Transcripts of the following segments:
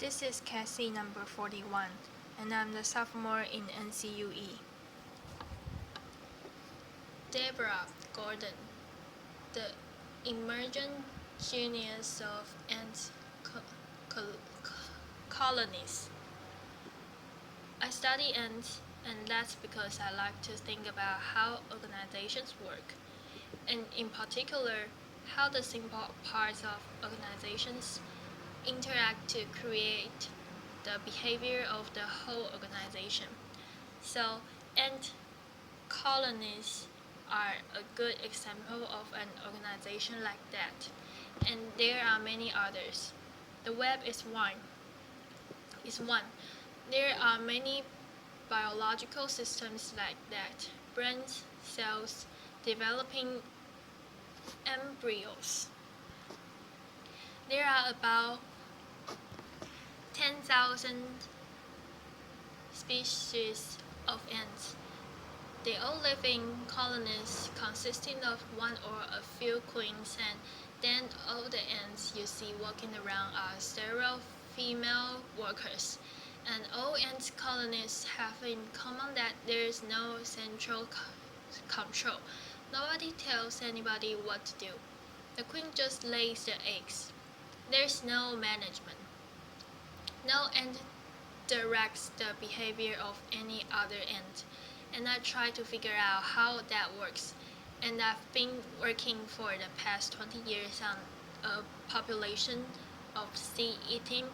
This is Cassie number 41, and I'm the sophomore in NCUE. Deborah Gordon, the emergent genius of ant colonies. I study ants, and that's because I like to think about how organizations work, and in particular, how the simple parts of organizations interact to create the behavior of the whole organization. So, ant colonies are a good example of an organization like that, and there are many others. The web is one. There are many biological systems like that, brains, cells, developing embryos. There are about 10,000 species of ants. They all live in colonies consisting of one or a few queens, and then all the ants you see walking around are sterile female workers. And all ant colonies have in common that there is no central control. Nobody tells anybody what to do. The queen just lays the eggs. There's no management. No ant directs the behavior of any other ant, and I try to figure out how that works. And I've been working for the past 20 years on a population of sea-eating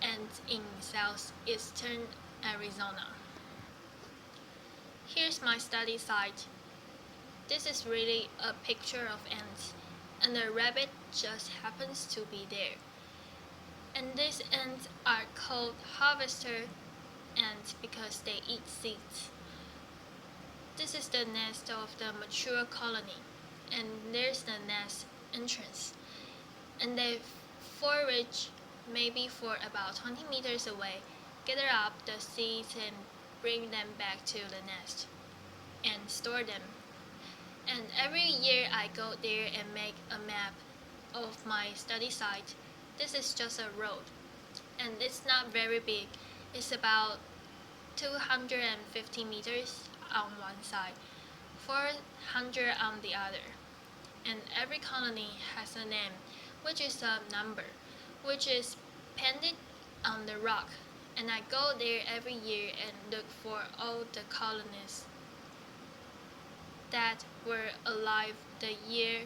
ants in southeastern Arizona. Here's my study site. This is really a picture of ants, and the rabbit just happens to be there. And these ants are called harvester ants because they eat seeds. This is the nest of the mature colony, and there's the nest entrance. And they forage maybe for about 20 meters away, gather up the seeds and bring them back to the nest and store them. And every year I go there and make a map of my study site. This is just a road, and it's not very big. It's about 250 meters on one side, 400 on the other. And every colony has a name, which is a number, which is painted on the rock. And I go there every year and look for all the colonies that were alive the year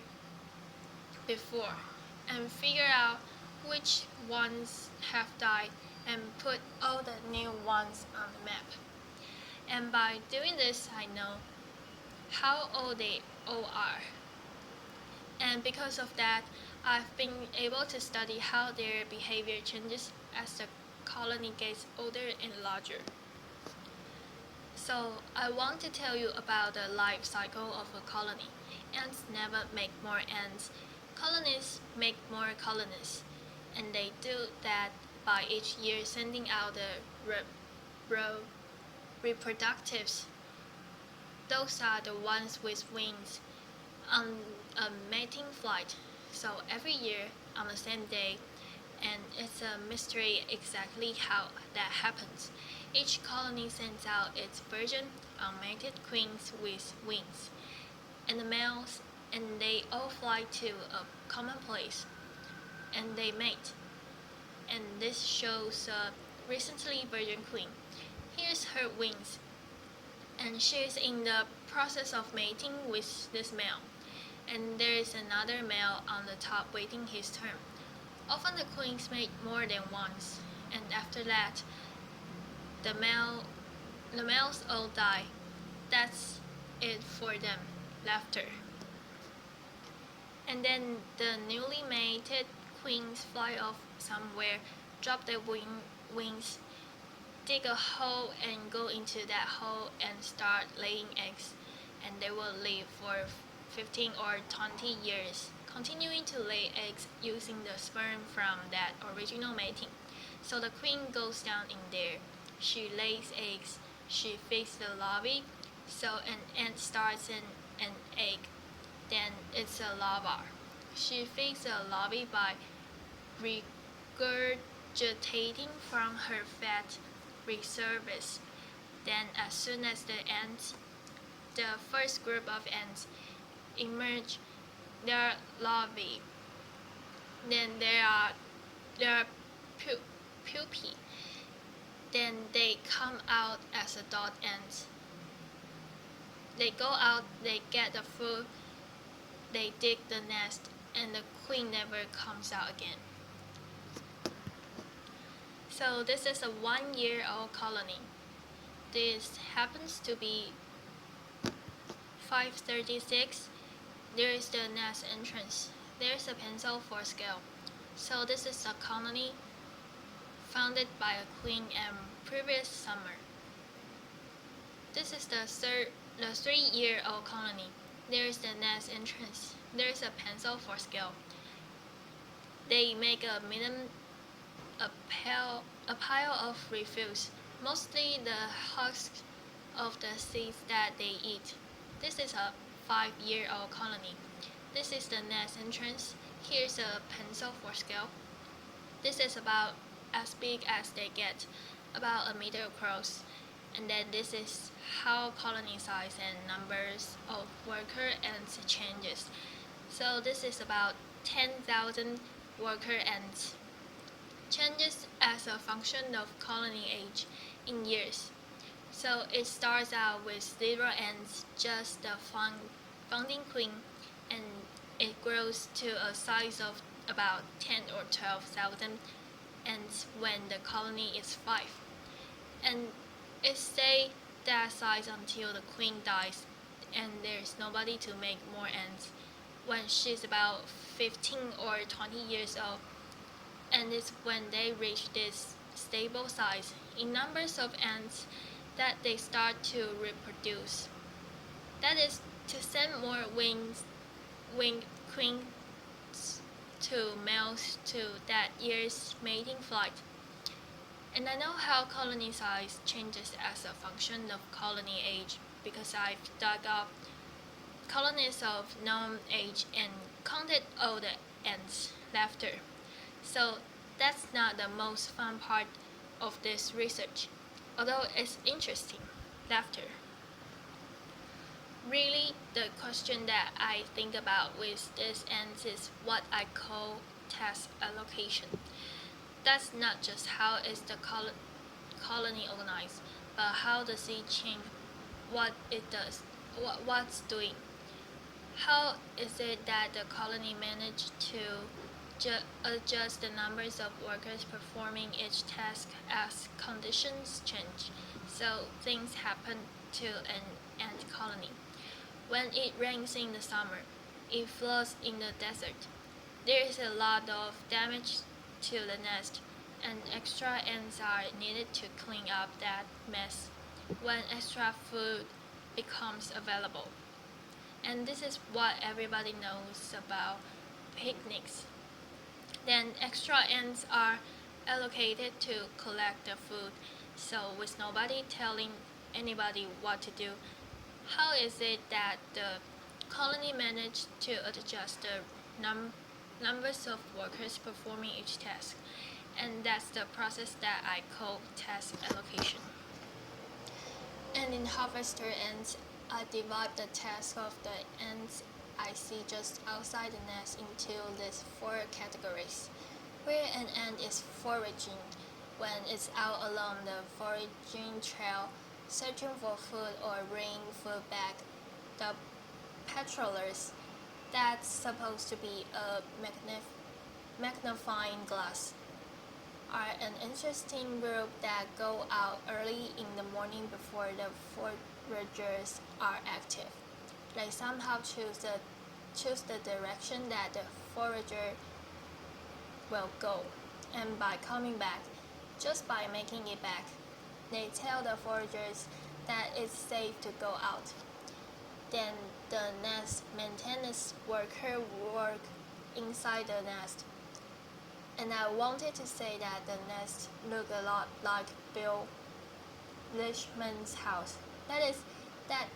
before, and figure out which ones have died and put all the new ones on the map. And by doing this, I know how old they all are. And because of that, I've been able to study how their behavior changes as the colony gets older and larger. So I want to tell you about the life cycle of a colony. Ants never make more ants. Colonies make more colonies, and they do that by each year sending out the reproductives. Those are the ones with wings on a mating flight. So every year on the same day, and it's a mystery exactly how that happens. Each colony sends out its virgin unmated queens with wings, and the males, and they all fly to a common place, and they mate. And this shows a recently virgin queen. Here's her wings, and she's in the process of mating with this male, and there is another male on the top waiting his turn. Often the queens mate more than once, and after that, the males all die. That's it for them. Laughter. And then the newly mated queens fly off somewhere, drop their wings, dig a hole and go into that hole and start laying eggs. And they will live for 15 or 20 years, continuing to lay eggs using the sperm from that original mating. So the queen goes down in there. She lays eggs. She feeds the larvae. So an ant starts an egg. Then it's a larva. She feeds the larvae by regurgitating vegetating from her fat reserves. Then, as soon as the first group of ants emerge their larvae, then there are pupae. Then they come out as adult ants. They go out, they get the food, they dig the nest, and the queen never comes out again. So this is a 1-year-old colony. This happens to be 536. There is the nest entrance. There is a pencil for scale. So this is a colony founded by a queen and previous summer. This is the 3-year-old colony. There is the nest entrance. There is a pencil for scale. They make a pile of refuse, mostly the husks of the seeds that they eat. This is a 5-year-old colony. This is the nest entrance. Here's a pencil for scale. This is about as big as they get, about a meter across. And then this is how colony size and numbers of worker ants changes. So this is about 10,000 worker ants. Changes as a function of colony age in years. So it starts out with 0 ants, just the founding queen, and it grows to a size of about 10 or 12,000 ants when the colony is 5. And it stays that size until the queen dies and there's nobody to make more ants when she's about 15 or 20 years old. And it's when they reach this stable size in numbers of ants that they start to reproduce. That is to send more winged queens to males to that year's mating flight. And I know how colony size changes as a function of colony age because I've dug up colonies of known age and counted all the ants after. So that's not the most fun part of this research, although it's interesting. Laughter. Really, the question that I think about with this ants is what I call task allocation. That's not just how is the colony organized, but how does it change what it does, what's doing. How is it that the colony managed to adjust the numbers of workers performing each task as conditions change? So things happen to an ant colony. When it rains in the summer, it floods in the desert. There is a lot of damage to the nest, and extra ants are needed to clean up that mess when extra food becomes available. And this is what everybody knows about picnics. Then extra ants are allocated to collect the food, so with nobody telling anybody what to do, how is it that the colony managed to adjust the numbers of workers performing each task? And that's the process that I call task allocation. And in harvester ants, I divide the task of the ants I see just outside the nest into these 4 categories. Where an ant is foraging, when it's out along the foraging trail, searching for food or bringing food back. The patrollers, that's supposed to be a magnifying glass, are an interesting group that go out early in the morning before the foragers are active. They somehow choose the direction that the forager will go, and by coming back, just by making it back, they tell the foragers that it's safe to go out. Then the nest maintenance worker work inside the nest. And I wanted to say that the nest looked a lot like Bill Leishman's house. That is, that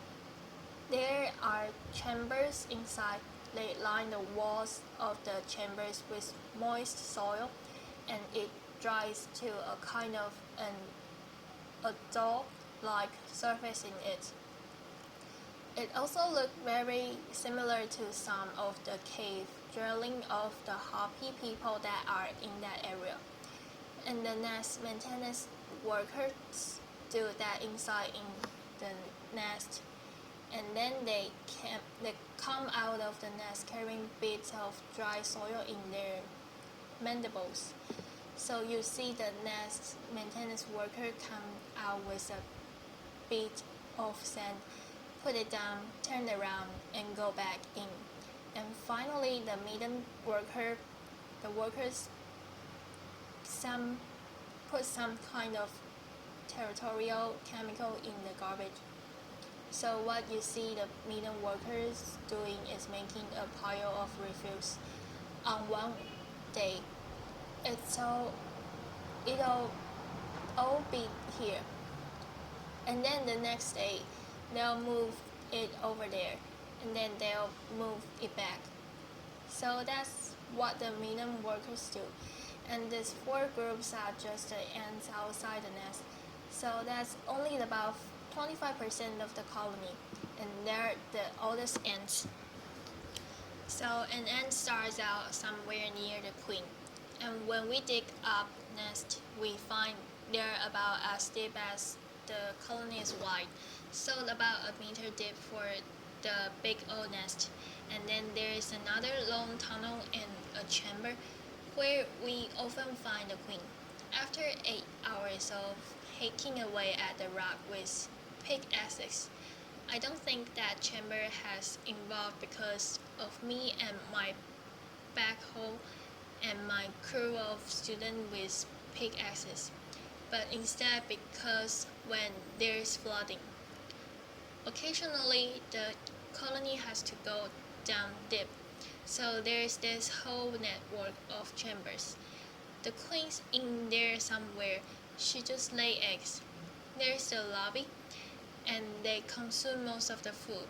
there are chambers inside. They line the walls of the chambers with moist soil, and it dries to a kind of a dough-like surface in it. It also looked very similar to some of the cave dwelling of the Hopi people that are in that area. And the nest maintenance workers do that inside in the nest, and then they come out of the nest carrying bits of dry soil in their mandibles. So you see the nest maintenance worker come out with a bit of sand, put it down, turn around, and go back in. And finally, the workers put some kind of territorial chemical in the garbage. So what you see the medium workers doing is making a pile of refuse. On one day, it'll all be here, and then the next day they'll move it over there, and then they'll move it back. So that's what the medium workers do. And these four groups are just the ants outside the nest. So that's only about 25% of the colony, and they're the oldest ants. So an ant starts out somewhere near the queen, and when we dig up nest, we find they're about as deep as the colony is wide, so about a meter deep for the big old nest. And then there is another long tunnel in a chamber where we often find the queen. After 8 hours of hacking away at the rock with pickaxes, I don't think that chamber has evolved because of me and my backhoe and my crew of students with pickaxes, but instead because when there's flooding, occasionally the colony has to go down deep, so there's this whole network of chambers. The queen's in there somewhere. She just lay eggs. There's the lobby, and they consume most of the food.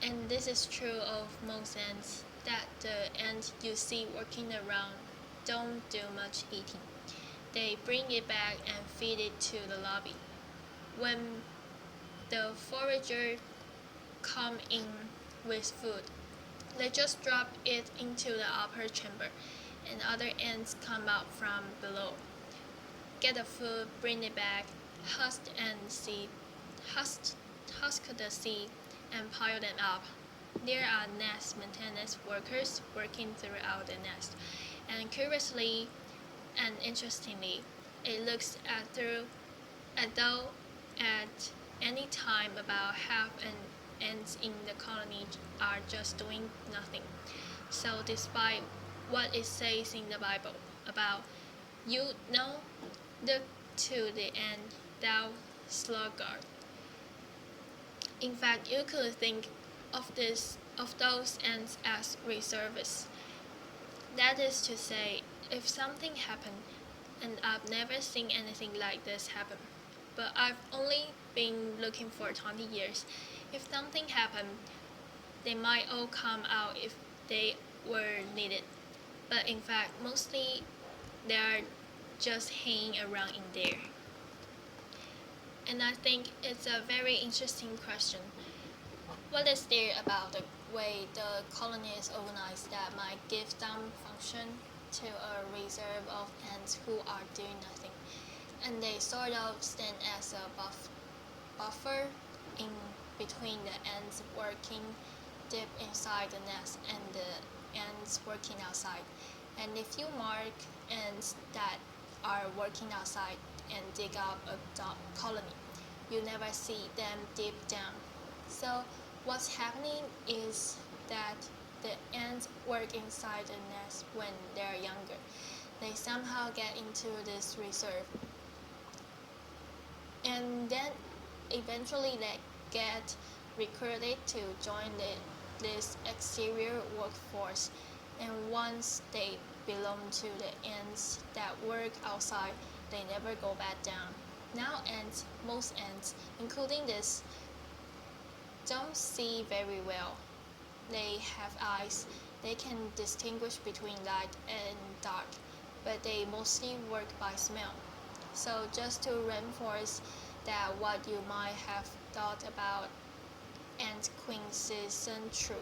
And this is true of most ants, that the ants you see working around don't do much eating. They bring it back and feed it to the lobby. When the forager come in with food, they just drop it into the upper chamber, and other ants come out from below, get the food, bring it back, husk the seed, and pile them up. There are nest maintenance workers working throughout the nest, and curiously and interestingly, it looks as though at any time about half an ants in the colony are just doing nothing. So despite what it says in the Bible about, you know, look to the end, thou sluggard. In fact, you could think of those ants as reservists. That is to say, if something happened, and I've never seen anything like this happen, but I've only been looking for 20 years. If something happened, they might all come out if they were needed. But in fact, mostly they are just hanging around in there. And I think it's a very interesting question. What is there about the way the colony is organized that might give some function to a reserve of ants who are doing nothing? And they sort of stand as a buffer in between the ants working deep inside the nest and the ants working outside. And if you mark ants that are working outside and dig up a colony, you never see them deep down. So what's happening is that the ants work inside the nest when they're younger. They somehow get into this reserve, and then eventually they get recruited to join this exterior workforce. And once they belong to the ants that work outside, they never go back down. Now most ants, including this, don't see very well. They have eyes. They can distinguish between light and dark. but they mostly work by smell. So just to reinforce that what you might have thought about ant queens isn't true.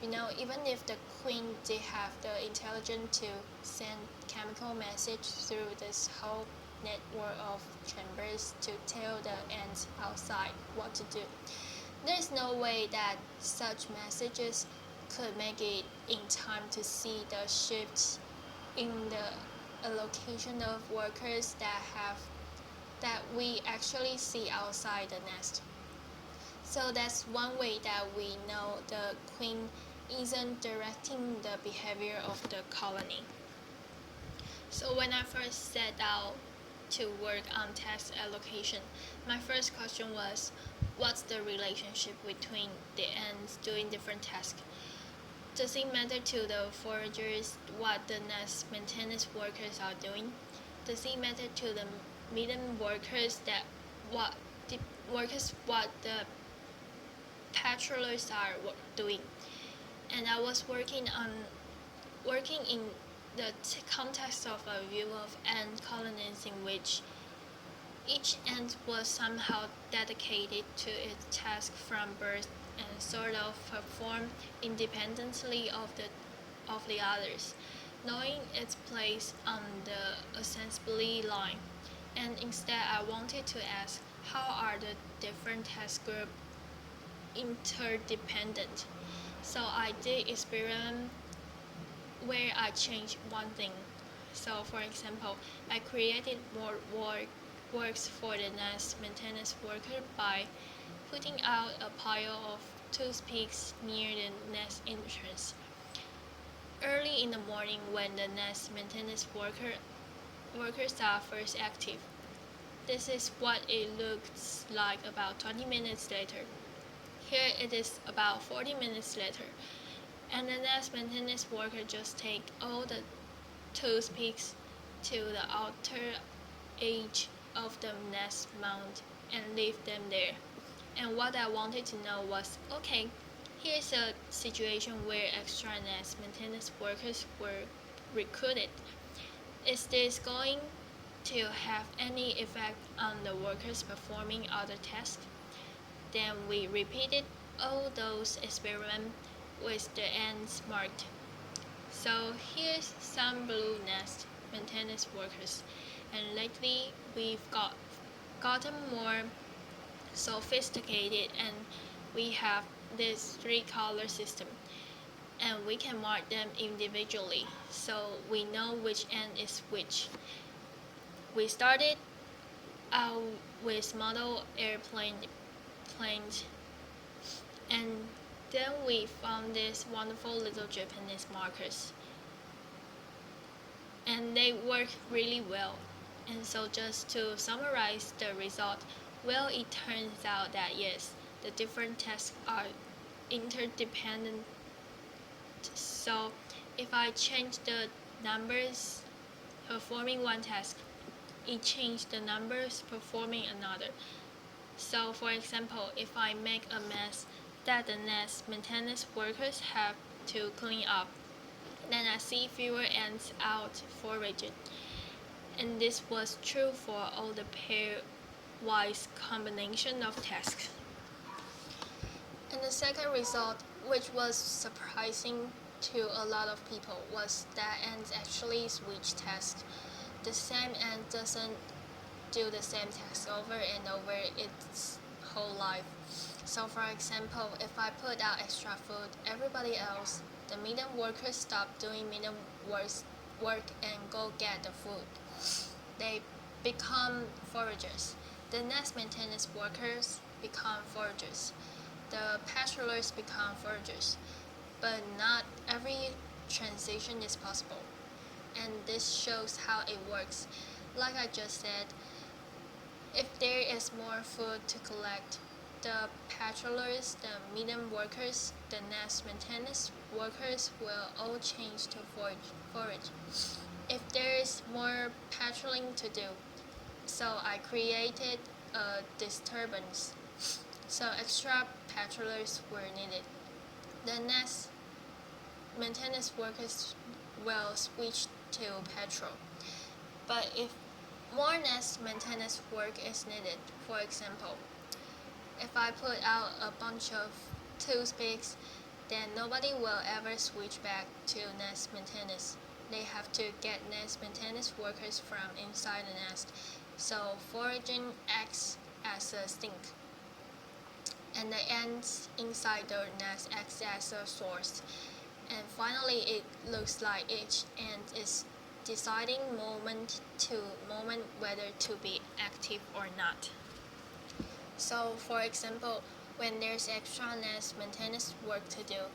Even if the queen did have the intelligence to send chemical message through this whole network of chambers to tell the ants outside what to do, there's no way that such messages could make it in time to see the shifts in the allocation of workers that we actually see outside the nest. So that's one way that we know the queen isn't directing the behavior of the colony. So when I first set out to work on task allocation, my first question was, what's the relationship between the ants doing different tasks? Does it matter to the foragers what the nest maintenance workers are doing? Does it matter to the medium workers what the patrollers are doing? And I was working in the context of a view of ant colonies in which each ant was somehow dedicated to its task from birth and sort of performed independently of the others, knowing its place on the assembly line. And instead I wanted to ask, how are the different task groups interdependent? So I did experiment where I changed one thing. So for example, I created more works for the nest maintenance worker by putting out a pile of toothpicks near the nest entrance. Early in the morning when the nest maintenance workers are first active. This is what it looks like about 20 minutes later. Here it is about 40 minutes later, and the nest maintenance worker just take all the toothpicks to the outer edge of the nest mound and leave them there. And what I wanted to know was, okay, here's a situation where extra nest maintenance workers were recruited. Is this going to have any effect on the workers performing other tasks? Then we repeated all those experiments with the ants marked. So here's some blue nest maintenance workers, and lately we've gotten more sophisticated, and we have this 3-color system, and we can mark them individually so we know which ant is which. We started out with model planes, and then we found these wonderful little Japanese markers, and they work really well. And so just to summarize the result, well, it turns out that yes, the different tasks are interdependent. So if I change the numbers performing one task, it changes the numbers performing another. So for example, if I make a mess that the nest maintenance workers have to clean up, then I see fewer ants out foraging. And this was true for all the pairwise combination of tasks. And the second result, which was surprising to a lot of people, was that ants actually switch tasks. The same ant doesn't do the same task over and over its whole life. So for example, if I put out extra food, everybody else, the medium workers stop doing medium work and go get the food. They become foragers. The nest maintenance workers become foragers. The pastoralists become foragers. But not every transition is possible. And this shows how it works. Like I just said, if there is more food to collect, the patrollers, the medium workers, the nest maintenance workers will all change to forage. If there is more patrolling to do, so I created a disturbance. So extra patrollers were needed. The nest maintenance workers will switch to patrol. But if more nest maintenance work is needed, for example, if I put out a bunch of toothpicks, then nobody will ever switch back to nest maintenance. They have to get nest maintenance workers from inside the nest, so foraging acts as a sink, and the ants inside the nest acts as a source. And finally, it looks like each ant is deciding moment to moment whether to be active or not. So, for example, when there's extra nest maintenance work to do,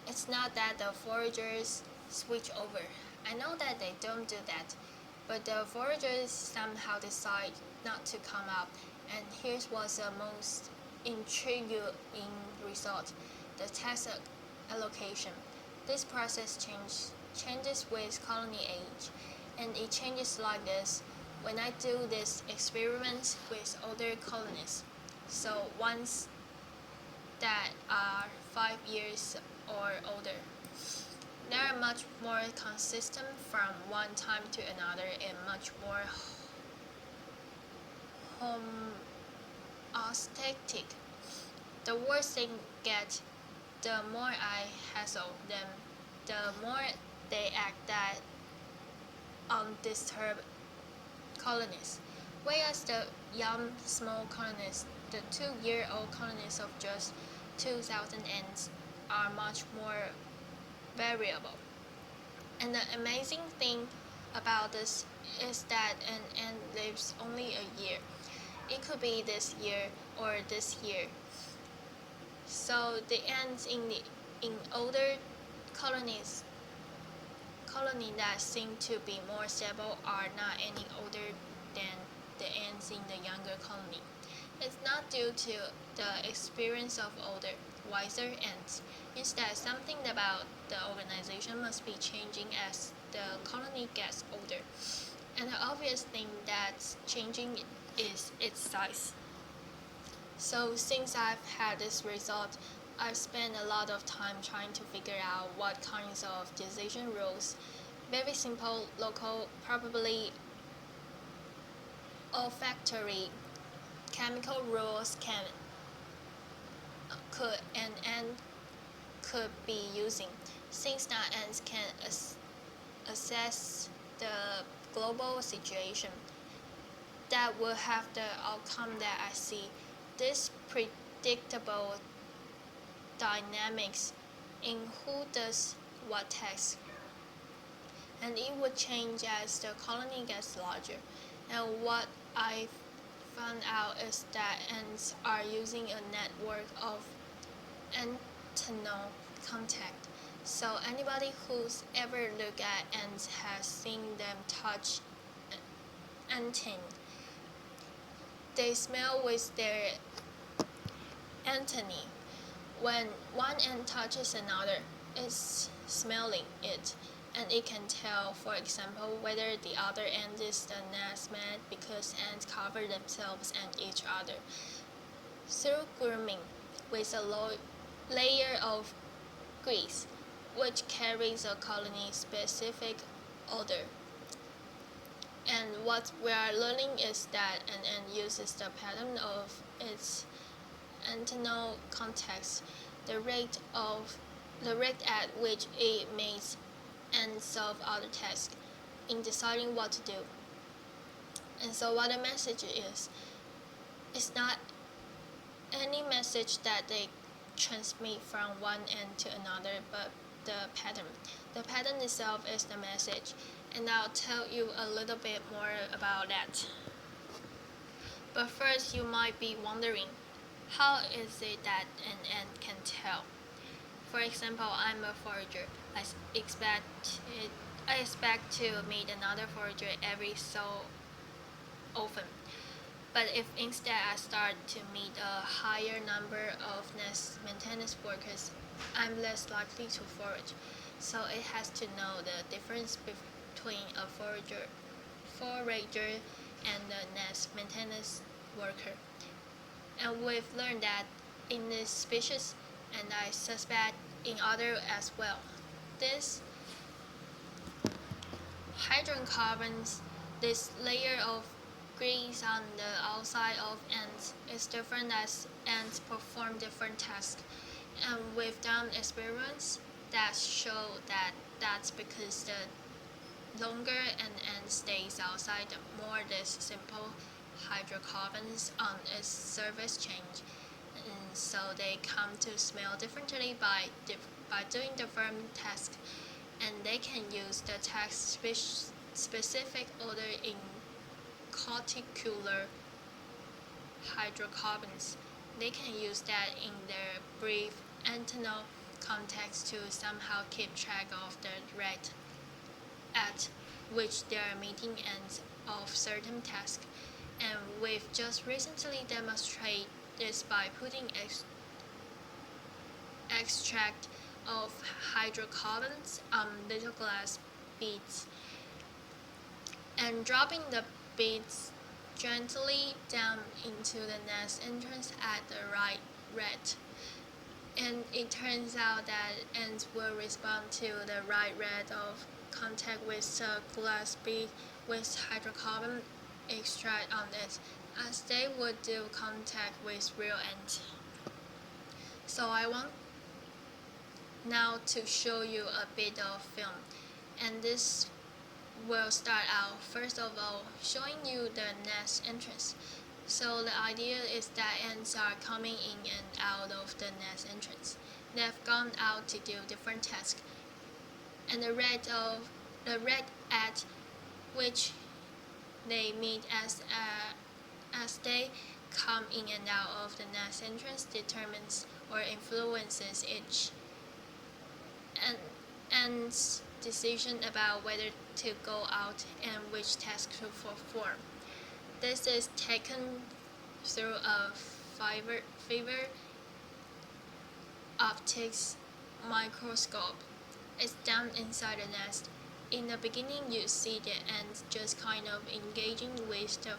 it's not that the foragers switch over. I know that they don't do that, but the foragers somehow decide not to come out. And here's what's the most intriguing result: the task allocation. This process changes with colony age, and it changes like this when I do this experiment with older colonists. So ones that are 5 years or older, they are much more consistent from one time to another and much more homeostatic. The worse they get, the more I hassle them, the more they act that undisturbed colonists. Whereas the young small colonists, the 2-year-old colonists of just 2,000 ants, are much more variable. And the amazing thing about this is that an ant lives only a year. It could be this year or this year. So the ants in older colonies that seem to be more stable are not any older than the ants in the younger colony. It's not due to the experience of older, wiser ants. Instead, something about the organization must be changing as the colony gets older. And the obvious thing that's changing is its size. So since I've had this result, I've spent a lot of time trying to figure out what kinds of decision rules, very simple, local, probably olfactory, chemical rules could be using, since now ants can assess the global situation that will have the outcome that I see. This predictable dynamics in who does what task, and it would change as the colony gets larger. And what I found out is that ants are using a network of antennal contact. So anybody who's ever looked at ants has seen them touch antennae. They smell with their antennae. When one ant touches another, it's smelling it, and it can tell, for example, whether the other ant is the nest mate, because ants cover themselves and each other through grooming with a layer of grease, which carries a colony-specific odor. And what we are learning is that an ant uses the pattern of its antennal contacts, the rate at which it mates and solves other tasks, in deciding what to do. And so what the message is, it's not any message that they transmit from one end to another, but the pattern. The pattern itself is the message, and I'll tell you a little bit more about that. But first, you might be wondering, how is it that an ant can tell? For example, I'm a forager. I expect to meet another forager every so often. But if instead I start to meet a higher number of nest maintenance workers, I'm less likely to forage. So it has to know the difference between a forager and a nest maintenance worker. And we've learned that in this species, and I suspect in other as well, these hydrocarbons This layer of grease on the outside of ants is different as ants perform different tasks. And we've done experiments that show that that's because the longer an ant stays outside, the more these simple hydrocarbons on its surface change. And so they come to smell differently by doing different tasks, and they can use the task specific odor in particular hydrocarbons. They can use that in their brief internal context to somehow keep track of the rate at which they are meeting ends of certain tasks. And we've just recently demonstrated this by putting extract of hydrocarbons on little glass beads and dropping the beads gently down into the nest entrance at the right rate. And it turns out that ants will respond to the right rate of contact with the glass bead with hydrocarbon extract on it, as they would do contact with real ants. So I want now to show you a bit of film, and this will start out first of all showing you the nest entrance. So the idea is that ants are coming in and out of the nest entrance. They've gone out to do different tasks, and the rate at which they meet as they come in and out of the nest entrance determines or influences each ant's decision about whether to go out and which task to perform. This is taken through a fiber optics microscope. It's down inside the nest. In the beginning, you see the ants just kind of engaging with the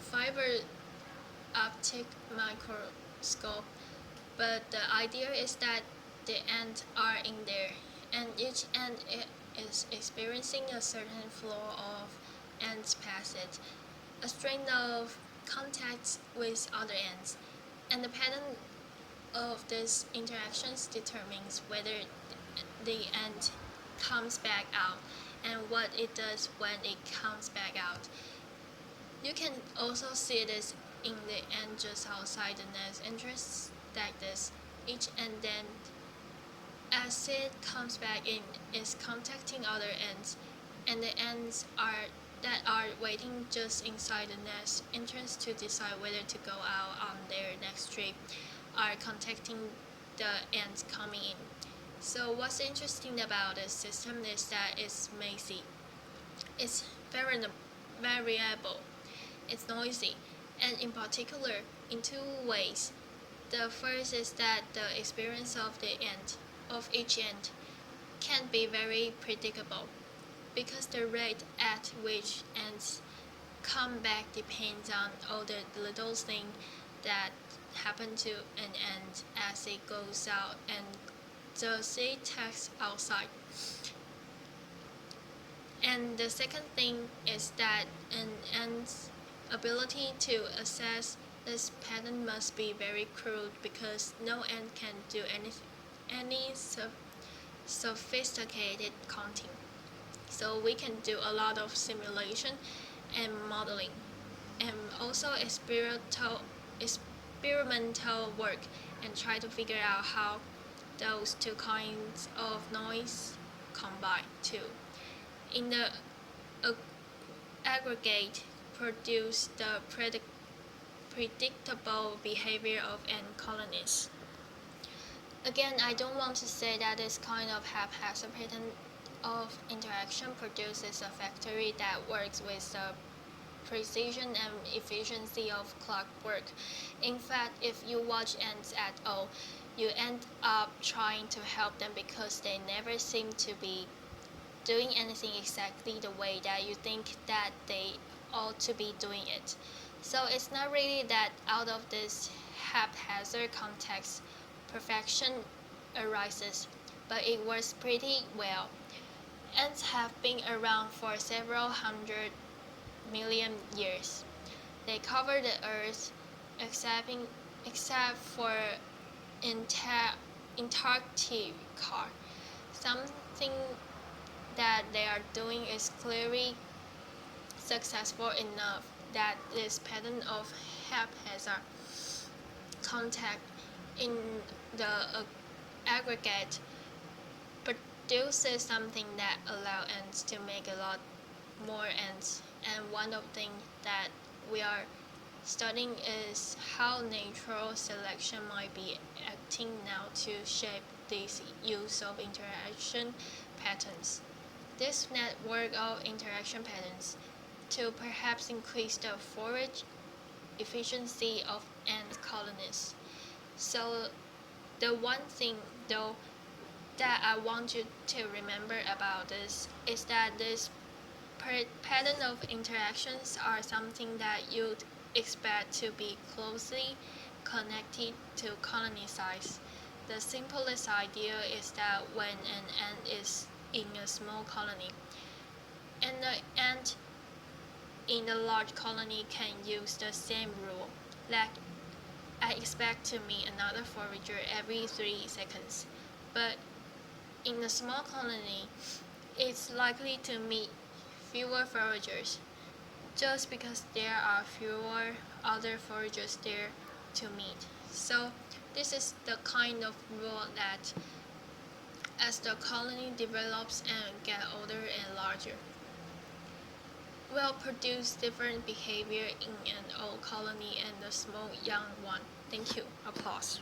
fiber optic microscope, but the idea is that the ants are in there, and each ant is experiencing a certain flow of ants passage, a string of contacts with other ants, and the pattern of these interactions determines whether the ant comes back out and what it does when it comes back out. You can also see this in the ant just outside the nest entrance like this. Each ant then, as it comes back in, is contacting other ants, and the ants that are waiting just inside the nest entrance to decide whether to go out on their next trip are contacting the ants coming in. So what's interesting about this system is that it's messy, it's variable, it's noisy, and in particular in two ways. The first is that the experience of each ant can be very predictable, because the rate at which ants come back depends on all the little things that happen to an ant as it goes out and does its tasks outside. And the second thing is that an ant's ability to assess this pattern must be very crude, because no ant can do any sophisticated counting. So we can do a lot of simulation and modeling, and also experimental work, and try to figure out how those two kinds of noise combine too. In the aggregate, produce the predictable behavior of ant colonies. Again, I don't want to say that this kind of haphazard pattern of interaction produces a factory that works with the precision and efficiency of clockwork. In fact, if you watch ants at all, you end up trying to help them because they never seem to be doing anything exactly the way that you think that they ought to be doing it. So it's not really that out of this haphazard context perfection arises, but it works pretty well. Ants have been around for several hundred million years. They cover the earth except for Antarctica. Something that they are doing is clearly successful enough that this pattern of haphazard contact in the aggregate produces something that allows ants to make a lot more ants. And one of the things that we are studying is how natural selection might be acting now to shape this use of interaction patterns. This network of interaction patterns to perhaps increase the forage efficiency of ant colonies. So the one thing though that I want you to remember about this is that this pattern of interactions are something that you'd expect to be closely connected to colony size. The simplest idea is that when an ant is in a small colony, and the ant in a large colony can use the same rule, like I expect to meet another forager every 3 seconds, but in a small colony, it's likely to meet fewer foragers, just because there are fewer other foragers there to meet. So this is the kind of rule that as the colony develops and gets older and larger, will produce different behavior in an old colony and a small young one. Thank you. Applause.